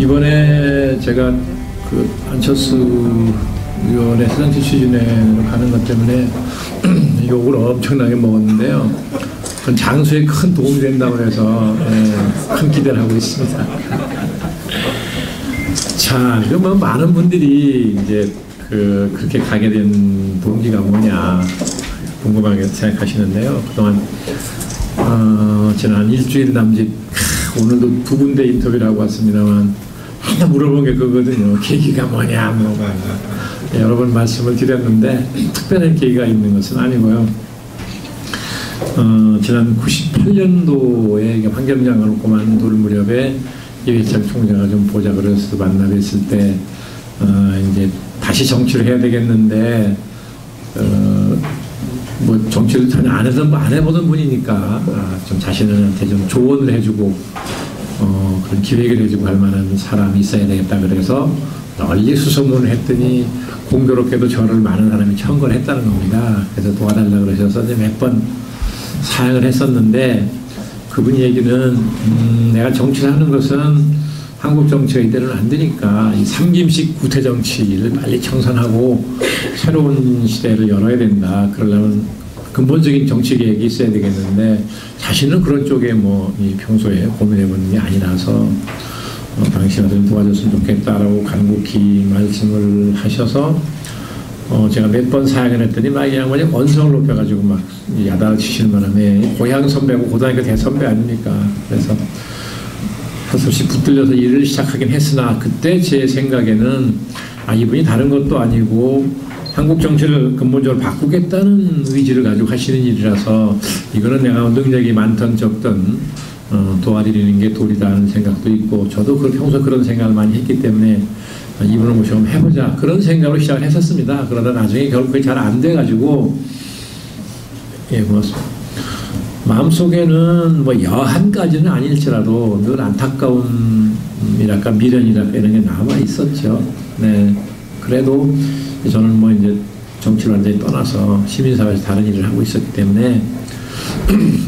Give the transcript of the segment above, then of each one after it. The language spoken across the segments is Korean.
이번에 제가 그 안철수 의원의 새정치 추진회로 가는 것 때문에 욕을 엄청나게 먹었는데요. 그건 장수에 큰 도움이 된다고 해서 큰 기대를 하고 있습니다. 자, 그 뭐 많은 분들이 이제 그렇게 가게 된 동기가 뭐냐 궁금하게 생각하시는데요. 그동안 지난 일주일 남짓 오늘도 두 군데 인터뷰를 하고 왔습니다만 하나 물어본 게 그거거든요. 계기가 뭐냐 뭐가 여러 번 말씀을 드렸는데 특별한 계기가 있는 것은 아니고요. 지난 98년도에 환경장관을 그만둘 무렵에 이회창 총장을 좀 보자 그래서 만나 뵀을 때 이제 다시 정치를 해야 되겠는데 뭐 정치를 전혀 안 해보던 분이니까 좀 자신한테 좀 조언을 해주고 그런 기획을 해주고 할 만한 사람이 있어야 되겠다 그래서 널리 수소문을 했더니 공교롭게도 저를 많은 사람이 청구를 했다는 겁니다. 그래서 도와달라고 그러셔서 몇 번 사양을 했었는데 그분 얘기는 내가 정치를 하는 것은 한국 정치가 이대로는 안 되니까 이 삼김식 구태 정치를 빨리 청산하고 새로운 시대를 열어야 된다. 그러려면 근본적인 정치 계획이 있어야 되겠는데 자신은 그런 쪽에 뭐 평소에 고민해보는 게 아니라서 당신이 좀 도와줬으면 좋겠다라고 간곡히 말씀을 하셔서 제가 몇 번 사양을 했더니 막 이 양반이 언성을 높여가지고 막 야단을 치시는 바람에 고향 선배고 고등학교 대선배 아닙니까? 그래서 한없이 붙들려서 일을 시작하긴 했으나 그때 제 생각에는 이분이 다른 것도 아니고 한국 정치를 근본적으로 바꾸겠다는 의지를 가지고 하시는 일이라서 이거는 내가 능력이 많든 적든 도와드리는 게 도리다는 생각도 있고 저도 평소 그런 생각을 많이 했기 때문에 이분을 모시고 한번 해보자 그런 생각으로 시작을 했었습니다. 그러다 나중에 결국 그게 잘 안 돼가지고 고맙습니다. 마음속에는 뭐 여한까지는 아닐지라도 늘 안타까운 이랄까 미련이랄까 이런 게 남아 있었죠. 네. 그래도 저는 뭐 이제 정치를 완전히 떠나서 시민사회에서 다른 일을 하고 있었기 때문에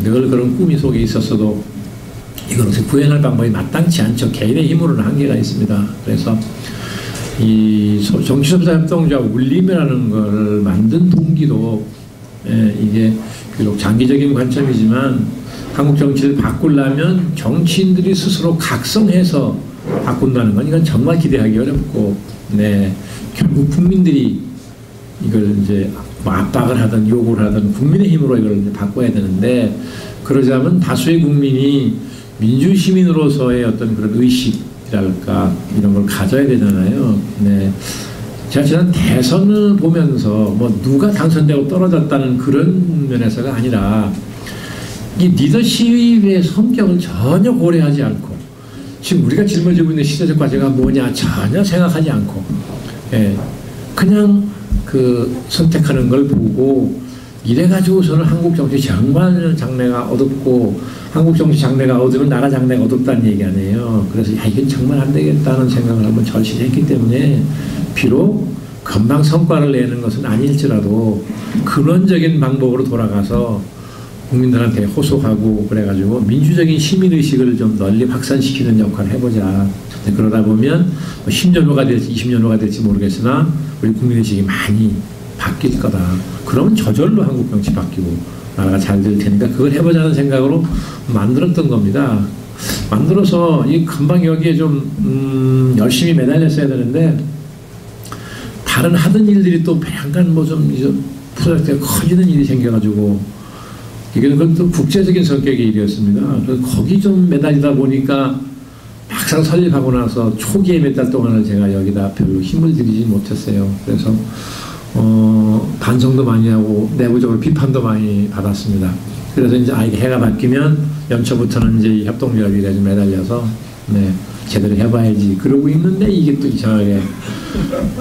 늘 그런 꿈이 속에 있었어도 이걸 구현할 방법이 마땅치 않죠. 개인의 힘으로는 한계가 있습니다. 그래서 이 정치소비자협동조합 울림이라는 걸 만든 동기도 이게 비록 장기적인 관점이지만 한국 정치를 바꾸려면 정치인들이 스스로 각성해서 바꾼다는 건 이건 정말 기대하기 어렵고 결국 국민들이 이걸 이제 압박을 하든 요구를 하든 국민의 힘으로 이걸 이제 바꿔야 되는데 그러자면 다수의 국민이 민주시민으로서의 어떤 그런 의식이랄까 이런 걸 가져야 되잖아요. 제가 지난 대선을 보면서 뭐 누가 당선되고 떨어졌다는 그런 면에서가 아니라 이 리더십의 성격을 전혀 고려하지 않고 지금 우리가 짊어지고 있는 시대적 과제가 뭐냐 전혀 생각하지 않고 그냥 그 선택하는 걸 보고 이래가지고서는 한국 정치 정말 장래가 어둡고 한국 정치 장래가 어두면 나라 장래가 어둡다는 얘기 아니에요. 그래서 이건 정말 안 되겠다는 생각을 한번 절실했기 때문에 비록 금방 성과를 내는 것은 아닐지라도 근원적인 방법으로 돌아가서 국민들한테 호소하고 그래가지고 민주적인 시민의식을 좀 널리 확산시키는 역할을 해보자. 그러다 보면 10년 후가 될지 20년 후가 될지 모르겠으나 우리 국민의식이 많이 바뀔 거다. 그러면 저절로 한국 정치 바뀌고 나라가 잘 될 테니까 그걸 해보자는 생각으로 만들었던 겁니다. 만들어서 이 금방 여기에 좀 열심히 매달렸어야 되는데 다른 하던 일들이 또 약간 뭐 좀 프로젝트가 커지는 일이 생겨가지고 이게 또 국제적인 성격의 일이었습니다. 그래서 거기 좀 매달리다 보니까 막상 설립하고 나서 초기에 몇 달 동안을 제가 여기다 별로 힘을 들이지 못했어요. 그래서 반성도 많이 하고 내부적으로 비판도 많이 받았습니다. 그래서 이제 이게 해가 바뀌면 연초부터는 이제 협동조합에 좀 매달려서 제대로 해봐야지 그러고 있는데 이게 또 이상하게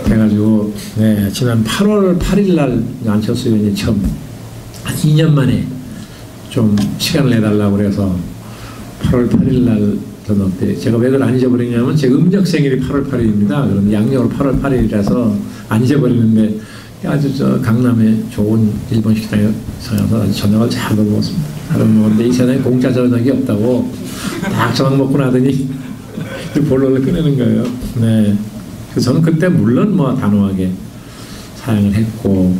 돼가지고 지난 8월 8일 날 안철수 의원이 처음 한 2년 만에 좀 시간을 내달라고 그래서 8월 8일 날 저녁 제가 왜 그걸 안 잊어버리냐면 제 음력 생일이 8월 8일입니다. 그럼 양력으로 8월 8일이라서 안 잊어버리는데 아주 저 강남에 좋은 일본 식당에 가서 저녁을 잘 먹었습니다. 잘 먹었는데 이 세상에 공짜 저녁이 없다고 딱 저녁 먹고 나더니 본론을 꺼내는 거예요. 네. 그래서 저는 그때 물론 뭐 단호하게 사양을 했고,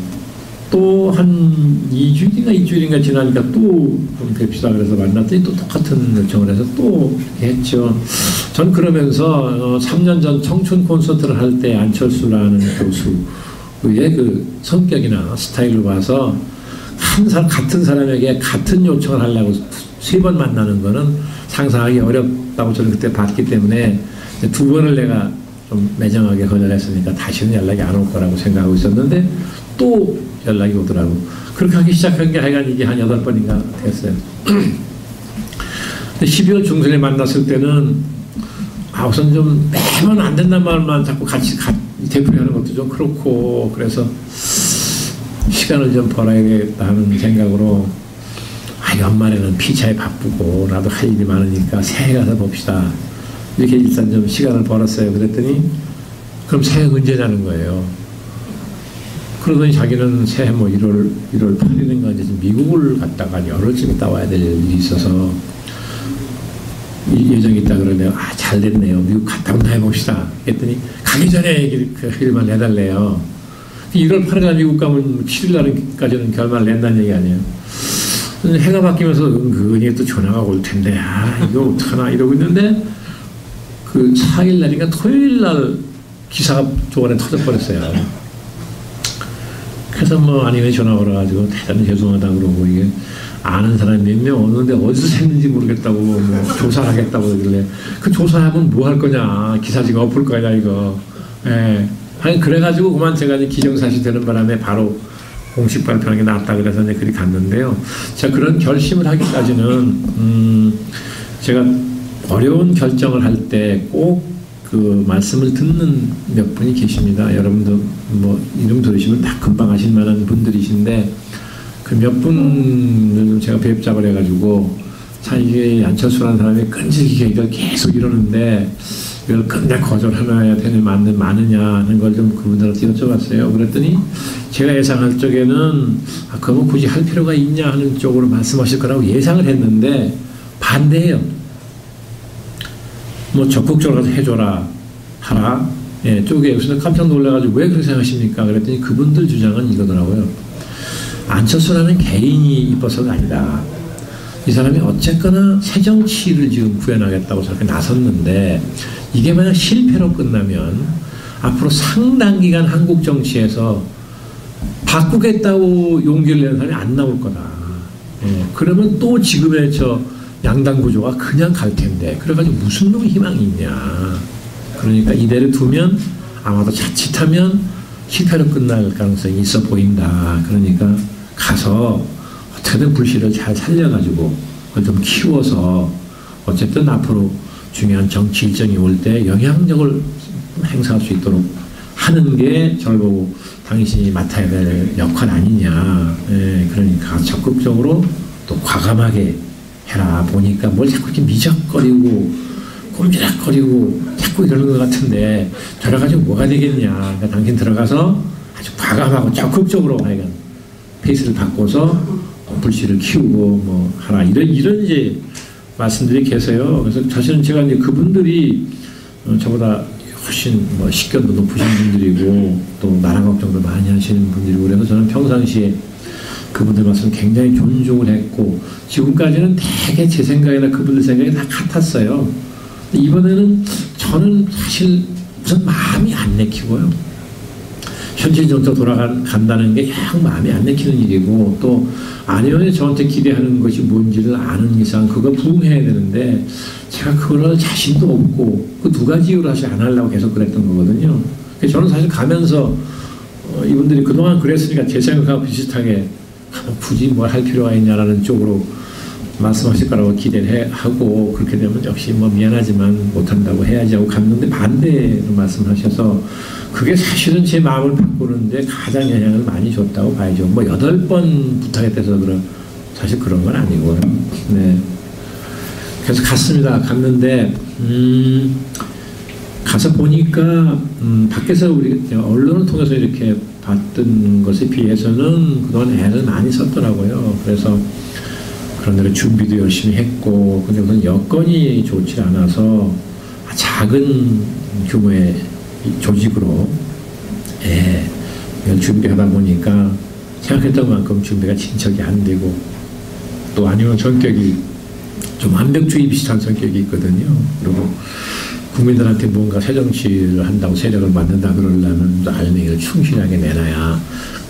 또 한 2주인가 지나니까 또 뵙시다 그래서 만났더니 또 똑같은 요청을 해서 또 이렇게 했죠. 전 그러면서 3년 전 청춘 콘서트를 할 때 안철수라는 교수의 그 성격이나 스타일로 봐서 같은 사람에게 같은 요청을 하려고 3번 만나는 거는 상상하기 어렵다고 저는 그때 봤기 때문에 2번을 내가 좀 매정하게 거절했으니까 다시는 연락이 안 올 거라고 생각하고 있었는데 또 연락이 오더라고. 그렇게 하기 시작한 게 하여간 이게 한 8번인가 됐어요. 12월 중순에 만났을 때는 우선 좀 매번 안 된다는 말만 자꾸 같이 되풀이하는 것도 좀 그렇고, 그래서 시간을 좀 벌어야겠다 하는 생각으로 연말에는 피차에 바쁘고 나도 할 일이 많으니까 새해 가서 봅시다. 이렇게 일단 좀 시간을 벌었어요. 그랬더니 그럼 새해 언제냐는 거예요. 그러더니 자기는 새해 뭐 1월 8일인가 이제 미국을 갔다가 열흘쯤 있다 와야 될 일이 있어서 예정이 있다 그러네요. 잘 됐네요. 미국 갔다 온다 해봅시다. 그랬더니 가기 전에 그 일만 내달래요. 1월 8일 미국 가면 7일 날까지는 결말을 낸다는 얘기 아니에요. 해가 바뀌면서 은근히 또 전화가 올 텐데 이거 어떡하나 이러고 있는데 그 4일 날인가 토요일 날 기사가 조간에 터져버렸어요. 그래서 뭐 아니 왜 전화 걸어가지고 대단히 죄송하다고 그러고, 이게 아는 사람이 몇 명 오는데 어디서 샜는지 모르겠다고 뭐 조사하겠다고 그러길래, 그 조사하면 뭐 할 거냐, 기사지가 엎을 거냐 이거. 예. 그래가지고 그만 제가 이제 기정사실 되는 바람에 바로 공식 발표하는 게 낫다 그래서 이제 그리 갔는데요. 제가 그런 결심을 하기까지는 제가 어려운 결정을 할 때 꼭 그 말씀을 듣는 몇 분이 계십니다. 여러분도 뭐 이름 들으시면 다 금방 아실 만한 분들이신데, 그 몇 분을 제가 배입작을 해가지고 이게 안철수라는 사람이 끈질기게 이걸 계속 이러는데 이걸 끝내 거절하나야 되는 많으냐 하는 걸 좀 그분들한테 여쭤봤어요. 그랬더니 제가 예상할 적에는 그거 굳이 할 필요가 있냐 하는 쪽으로 말씀하실 거라고 예상을 했는데 반대예요. 뭐 적극적으로 가서 해줘라 하라. 예, 쪽에 여기서 깜짝 놀라가지고 왜 그렇게 생각하십니까? 그랬더니 그분들 주장은 이거더라고요. 안철수라는 개인이 이뻐서가 아니다. 이 사람이 어쨌거나 새 정치를 지금 구현하겠다고 저렇게 나섰는데, 이게 만약 실패로 끝나면 앞으로 상당 기간 한국 정치에서 바꾸겠다고 용기를 내는 사람이 안 나올 거다. 예, 그러면 또 지금의 양당 구조가 그냥 갈 텐데, 그래가지고 무슨 놈의 희망이 있냐. 그러니까 이대로 두면 아마도 자칫하면 실패로 끝날 가능성이 있어 보인다. 그러니까 가서 어떻게든 불씨를 잘 살려가지고 그걸 좀 키워서 어쨌든 앞으로 중요한 정치 일정이 올 때 영향력을 행사할 수 있도록 하는 게 저를 보고 당신이 맡아야 될 역할 아니냐. 예, 그러니까 적극적으로 또 과감하게 해라. 보니까 뭘 자꾸 이렇게 미적거리고 꼼지락거리고 자꾸 이러는 것 같은데 들어가지고 뭐가 되겠냐. 그러니까 당신 들어가서 아주 과감하고 적극적으로 하여간 페이스를 바꿔서 불씨를 키우고 뭐 하라. 이런 이제 말씀들이 계세요. 그래서 사실은 제가 이제 그분들이 저보다 훨씬 뭐 식견도 높으신 분들이고 또 나라 걱정도 많이 하시는 분들이고, 그래서 저는 평상시에 그분들 말씀 굉장히 존중을 했고, 지금까지는 되게 제 생각이나 그분들 생각이 다 같았어요. 이번에는 저는 사실 우선 마음이 안 내키고요. 현실 정도 돌아간다는 게 영 마음이 안 내키는 일이고, 또 안의원이 저한테 기대하는 것이 뭔지를 아는 이상 그거 부응해야 되는데 제가 그걸 자신도 없고 그 두 가지 이유로 사실 안 하려고 계속 그랬던 거거든요. 그래서 저는 사실 가면서 이분들이 그동안 그랬으니까 제 생각하고 비슷하게 굳이 뭘 할 필요가 있냐라는 쪽으로 말씀하실 거라고 기대를 하고, 그렇게 되면 역시 뭐 미안하지만 못한다고 해야지 하고 갔는데 반대로 말씀하셔서 그게 사실은 제 마음을 바꾸는데 가장 영향을 많이 줬다고 봐야죠. 뭐 8번 부탁했대서 사실 그런 건 아니고요. 네. 그래서 갔습니다. 갔는데 가서 보니까 밖에서 우리 언론을 통해서 이렇게 봤던 것에 비해서는 그동안 애를 많이 썼더라고요. 그래서 그런 데를 준비도 열심히 했고, 근데 우선 여건이 좋지 않아서 작은 규모의 조직으로 이걸 준비하다 보니까 생각했던 만큼 준비가 진척이 안 되고, 또 아니면 성격이 좀 완벽주의 비슷한 성격이 있거든요. 그리고 국민들한테 뭔가 새정치를 한다고 세력을 만든다 그러려면 알맹이를 충실하게 내놔야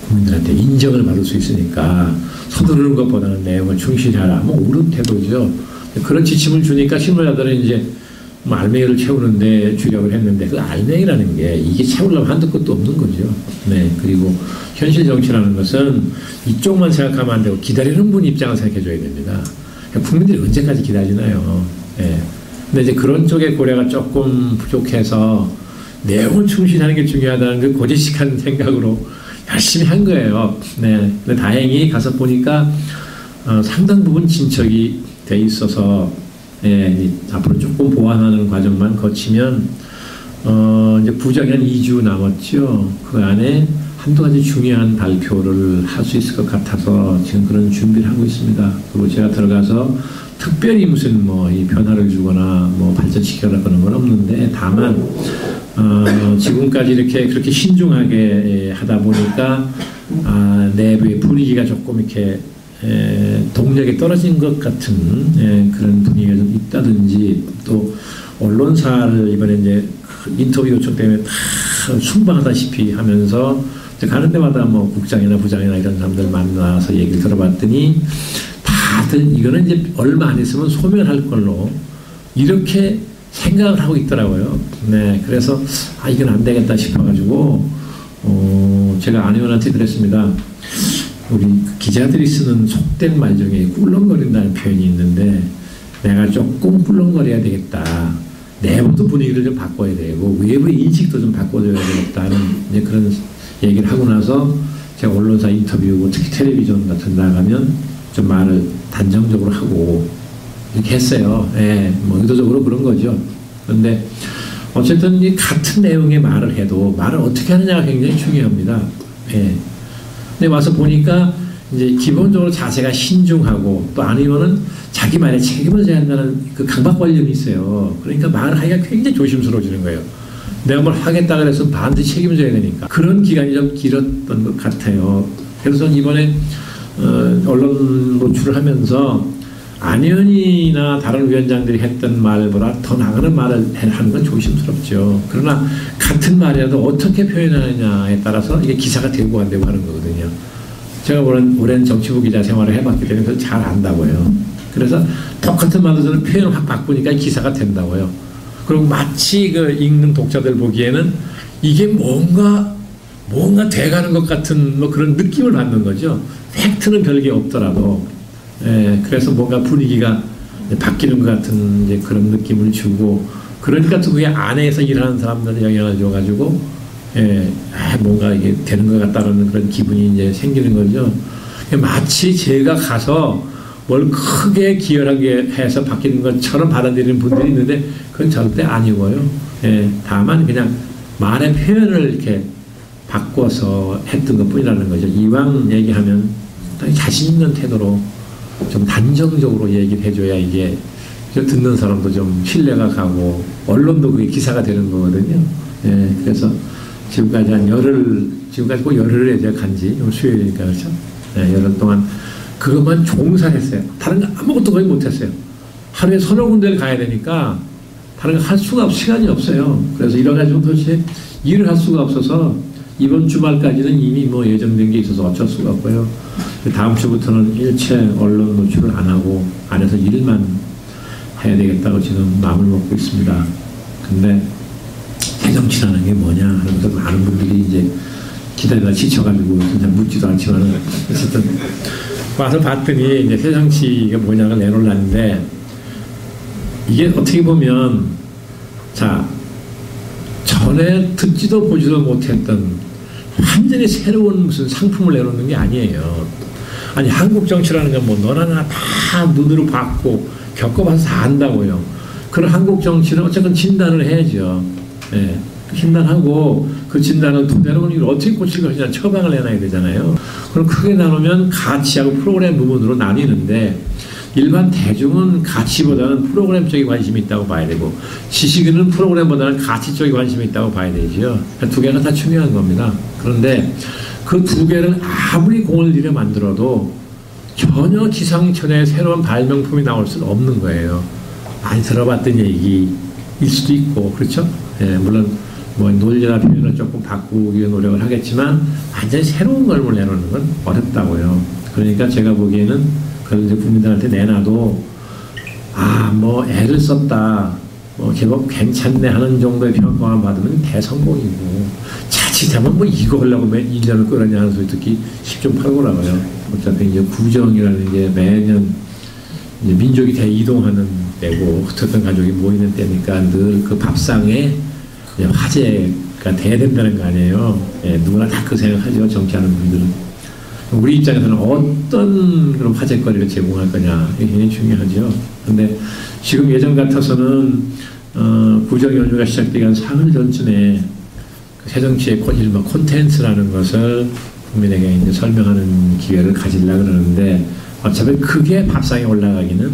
국민들한테 인정을 받을 수 있으니까 서두르는 것보다는 내용을 충실히 하라. 뭐 옳은 태도죠. 그런 지침을 주니까 신문자들은 이제 뭐 알맹이를 채우는데 주력을 했는데, 그 알맹이라는 게 이게 채우려면 한도 끝도 없는 거죠. 네. 그리고 현실 정치라는 것은 이쪽만 생각하면 안 되고 기다리는 분 입장을 생각해 줘야 됩니다. 국민들이 언제까지 기다리나요? 네. 근데 이제 그런 쪽의 고려가 조금 부족해서 내용을 충실하는 게 중요하다는 그 고지식한 생각으로 열심히 한 거예요. 네. 근데 다행히 가서 보니까 상당 부분 진척이 돼 있어서 앞으로 조금 보완하는 과정만 거치면 이제 부정이 한 2주 남았죠. 그 안에 한두 가지 중요한 발표를 할 수 있을 것 같아서 지금 그런 준비를 하고 있습니다. 그리고 제가 들어가서 특별히 무슨 뭐 이 변화를 주거나 뭐 발전시키거나 그런 건 없는데, 다만 지금까지 이렇게 그렇게 신중하게 하다 보니까 내부의 분위기가 조금 이렇게 동력이 떨어진 것 같은 그런 분위기가 좀 있다든지, 또 언론사를 이번에 이제 인터뷰 요청 때문에 다 순방하다시피 하면서 가는 데마다 뭐 국장이나 부장이나 이런 사람들 만나서 얘기를 들어봤더니 다들 이거는 이제 얼마 안 있으면 소멸할 걸로 이렇게 생각을 하고 있더라고요. 네, 그래서 이건 안 되겠다 싶어가지고 제가 안 의원한테 그랬습니다. 우리 기자들이 쓰는 속된 말 중에 꿀렁거린다는 표현이 있는데, 내가 조금 꿀렁거려야 되겠다. 내부도 분위기를 좀 바꿔야 되고 외부의 인식도 좀 바꿔줘야 되겠다는 이제 그런 얘기를 하고 나서 제가 언론사 인터뷰고 특히 텔레비전 같은 데 나가면 좀 말을 단정적으로 하고 이렇게 했어요. 뭐 의도적으로 그런 거죠. 그런데 어쨌든 이 같은 내용의 말을 해도 말을 어떻게 하느냐가 굉장히 중요합니다. 근데 와서 보니까 이제 기본적으로 자세가 신중하고, 또 아니면은 자기 말에 책임을 져야 한다는 그 강박관념이 있어요. 그러니까 말을 하기가 굉장히 조심스러워지는 거예요. 내가 뭘 하겠다 그래서 반드시 책임을 져야 되니까. 그런 기간이 좀 길었던 것 같아요. 그래서 이번에 언론 노출을 하면서 안 의원이나 다른 위원장들이 했던 말보다 더 나가는 말을 하는 건 조심스럽죠. 그러나 같은 말이라도 어떻게 표현하느냐에 따라서 이게 기사가 되고 안 되고 하는 거거든요. 제가 오랜 정치부 기자 생활을 해봤기 때문에 그걸 잘 안다고요. 그래서 똑같은 말도 저는 표현을 확 바꾸니까 기사가 된다고요. 그리고 마치 그 읽는 독자들 보기에는 이게 뭔가 돼가는 것 같은 뭐 그런 느낌을 받는 거죠. 팩트는 별게 없더라도. 그래서 뭔가 분위기가 바뀌는 것 같은 이제 그런 느낌을 주고, 그러니까 또 그게 안에서 일하는 사람들은 영향을 줘가지고, 뭔가 이게 되는 것 같다는 그런 기분이 이제 생기는 거죠. 마치 제가 가서 뭘 크게 기여하게 해서 바뀌는 것처럼 받아들이는 분들이 있는데, 그건 절대 아니고요. 다만 그냥 말의 표현을 이렇게 바꿔서 했던 것 뿐이라는 거죠. 이왕 얘기하면 자신 있는 태도로 좀 단정적으로 얘기를 해줘야 이게 듣는 사람도 좀 신뢰가 가고 언론도 그게 기사가 되는 거거든요. 그래서 지금까지 지금까지 꼭 열흘에 제가 간지 수요일이니까 그렇죠. 열흘 동안 그것만 종사했어요. 다른 거 아무것도 거의 못했어요. 하루에 서너 군데를 가야 되니까 다른 거 할 수가 시간이 없어요. 그래서 이래가지고 도대체 일을 할 수가 없어서 이번 주말까지는 이미 뭐 예정된 게 있어서 어쩔 수가 없고요. 다음 주부터는 일체 언론 노출을 안 하고 안에서 일만 해야 되겠다고 지금 마음을 먹고 있습니다. 근데 새정치라는 게 뭐냐 하면서 많은 분들이 이제 기다리다 지쳐가지고 진짜 묻지도 않지만은 어쨌든 와서 봤더니 이제 새정치가 뭐냐를 내놓으려는데, 이게 어떻게 보면 자 전에 듣지도 보지도 못했던 완전히 새로운 무슨 상품을 내놓는 게 아니에요. 아니 한국 정치라는 건 뭐 너나 나나 다 눈으로 봤고 겪어봐서 다 안다고요. 그런 한국 정치는 어쨌든 진단을 해야죠. 진단하고 그 진단을 토대로 이걸 어떻게 고칠 것이냐 처방을 내놔야 되잖아요. 그럼 크게 나누면 가치하고 프로그램 부분으로 나뉘는데, 일반 대중은 가치보다는 프로그램 쪽에 관심이 있다고 봐야 되고 지식인은 프로그램보다는 가치 쪽에 관심이 있다고 봐야 되죠. 두 개가 다 중요한 겁니다. 그런데 그 두 개를 아무리 공을 들여 만들어도 전혀 기상천외의 새로운 발명품이 나올 수는 없는 거예요. 많이 들어봤던 얘기일 수도 있고 그렇죠? 예, 물론 뭐 논리나 표현을 조금 바꾸기 위해 노력을 하겠지만 완전히 새로운 걸 내놓는 건 어렵다고요. 그러니까 제가 보기에는 그걸 이제 국민들한테 내놔도 뭐 애를 썼다 뭐 제법 괜찮네 하는 정도의 평가만 받으면 대성공이고 자칫하면 뭐 이거 하려고 1년을 끌었냐 하는 소리 듣기 10좀 팔고라고요. 어차피 이제 구정이라는 게 매년 이제 민족이 대이동하는 때고 흩어졌던 가족이 모이는 때니까 늘 그 밥상에 화제가 돼야 된다는 거 아니에요. 예, 누구나 다 그 생각하죠. 정치하는 분들은. 우리 입장에서는 어떤 그런 화제거리를 제공할 거냐 이게 굉장히 중요하죠. 그런데 지금 예전 같아서는 구정 연휴가 시작되기 한 사흘 전쯤에 새정치의 일반 콘텐츠라는 것을 국민에게 이제 설명하는 기회를 가지려고 그러는데 어차피 그게 밥상에 올라가기는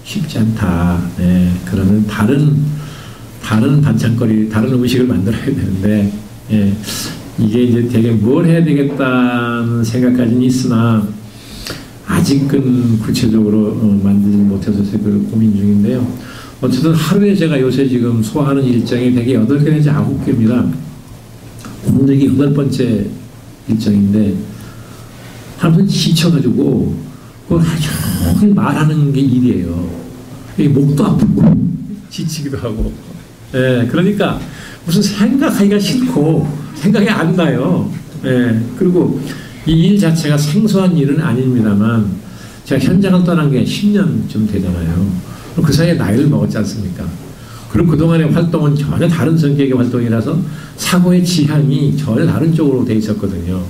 쉽지 않다. 예, 그러면 다른 반찬거리, 다른 음식을 만들어야 되는데, 예, 이게 이제 되게 뭘 해야 되겠다는 생각까지는 있으나, 아직은 구체적으로 만들지 못해서 그 고민 중인데요. 어쨌든 하루에 제가 요새 지금 소화하는 일정이 되게 8개 내지 9개입니다. 오늘 이게 8번째 일정인데, 한번 지쳐가지고, 그걸 하루 종일 말하는 게 일이에요. 목도 아프고, 지치기도 하고. 예, 그러니까 무슨 생각하기가 싫고 생각이 안 나요. 예, 그리고 이 일 자체가 생소한 일은 아닙니다만 제가 현장을 떠난 게 10년쯤 되잖아요. 그 사이에 나이를 먹었지 않습니까? 그리고 그동안의 활동은 전혀 다른 성격의 활동이라서 사고의 지향이 전혀 다른 쪽으로 돼 있었거든요.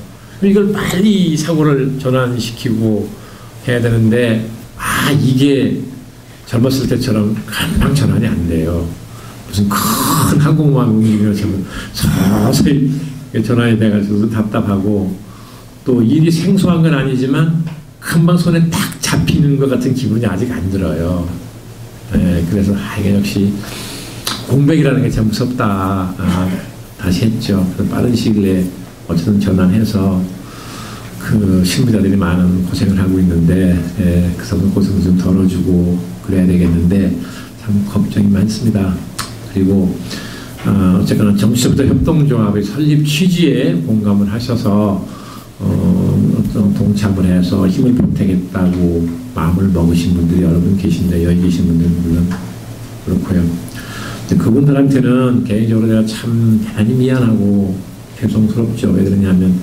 이걸 빨리 사고를 전환시키고 해야 되는데 이게 젊었을 때처럼 금방 전환이 안 돼요. 무슨 큰 항공모함 움직이면서 서서히 전환이 돼가지고 답답하고 또 일이 생소한 건 아니지만 금방 손에 딱 잡히는 것 같은 기분이 아직 안 들어요. 네, 그래서 이게 역시 공백이라는 게 참 무섭다. 다시 했죠. 빠른 시일 내에 어쨌든 전환해서 그 신부자들이 많은 고생을 하고 있는데 그래서 고생을 좀 덜어주고 그래야 되겠는데 참 걱정이 많습니다. 그리고 어쨌거나 정치부터 협동조합의 설립 취지에 공감을 하셔서 어떤 동참을 해서 힘을 보태겠다고 마음을 먹으신 분들이 여러 분 계신데 여기 계신 분들은 물론 그렇고요. 그분들한테는 개인적으로 내가 참 대단히 미안하고 죄송스럽죠. 왜 그러냐면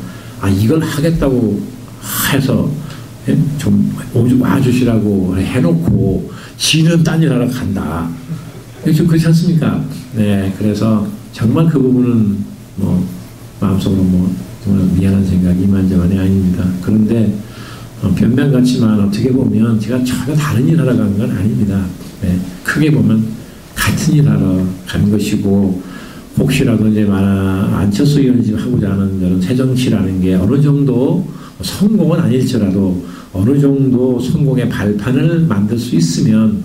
이걸 하겠다고 해서 좀 와주시라고 해놓고 지는 딴 일 하러 간다. 좀 그렇지 않습니까? 네, 그래서 정말 그 부분은 마음속으로 정말 미안한 생각이 이만저만이 아닙니다. 그런데 변명 같지만 어떻게 보면 제가 전혀 다른 일 하러 간 건 아닙니다. 네, 크게 보면 같은 일 하러 간 것이고 혹시라도 이제 안철수 의원이 하고자 하는 저런 새정치라는 게 어느 정도 성공은 아닐지라도 어느 정도 성공의 발판을 만들 수 있으면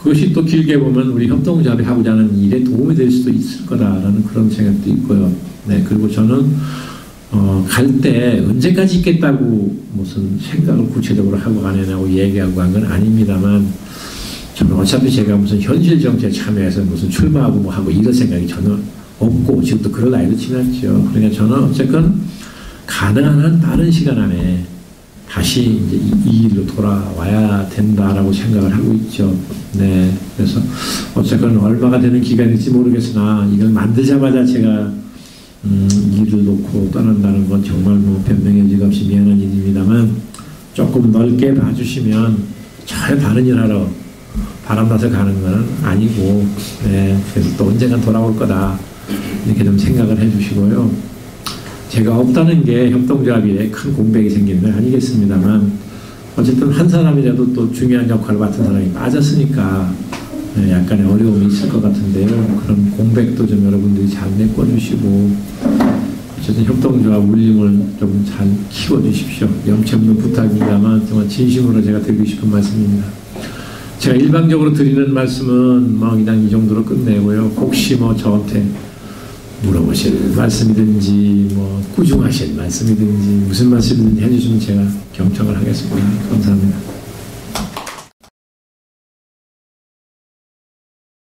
그것이 또 길게 보면 우리 협동조합이 하고자 하는 일에 도움이 될 수도 있을 거다라는 그런 생각도 있고요. 네, 그리고 저는 갈 때 언제까지 있겠다고 무슨 생각을 구체적으로 하고 가느냐고 얘기하고 간 건 아닙니다만 저는 어차피 제가 무슨 현실 정치에 참여해서 무슨 출마하고 하고 이런 생각이 전혀 없고 지금도 그럴 나이도 지났죠. 그러니까 저는 어쨌건 가능한 한 빠른 시간 안에 다시 이제 이 일로 돌아와야 된다라고 생각을 하고 있죠. 네. 그래서 어쨌건 얼마가 되는 기간일지 모르겠으나 이걸 만들자마자 제가 일을 놓고 떠난다는 건 정말 변명의 여지가 없이 미안한 일입니다만 조금 넓게 봐주시면 전혀 다른 일 하러 바람나서 가는 건 아니고 네. 그래서 또 언젠간 돌아올 거다 이렇게 좀 생각을 해주시고요. 제가 없다는 게 협동조합에 큰 공백이 생기는 건 아니겠습니다만 어쨌든 한 사람이라도 또 중요한 역할을 맡은 사람이 빠졌으니까 약간의 어려움이 있을 것 같은데요. 그런 공백도 좀 여러분들이 잘 메꿔주시고 어쨌든 협동조합 울림을 좀 잘 키워주십시오. 염치 없는 부탁입니다만 정말 진심으로 제가 드리고 싶은 말씀입니다. 제가 일방적으로 드리는 말씀은 뭐 그냥 이 정도로 끝내고요. 혹시 뭐 저한테 물어보실 말씀이든지 뭐 꾸중하실 말씀이든지 무슨 말씀이든지 해주시면 제가 경청을 하겠습니다. 감사합니다.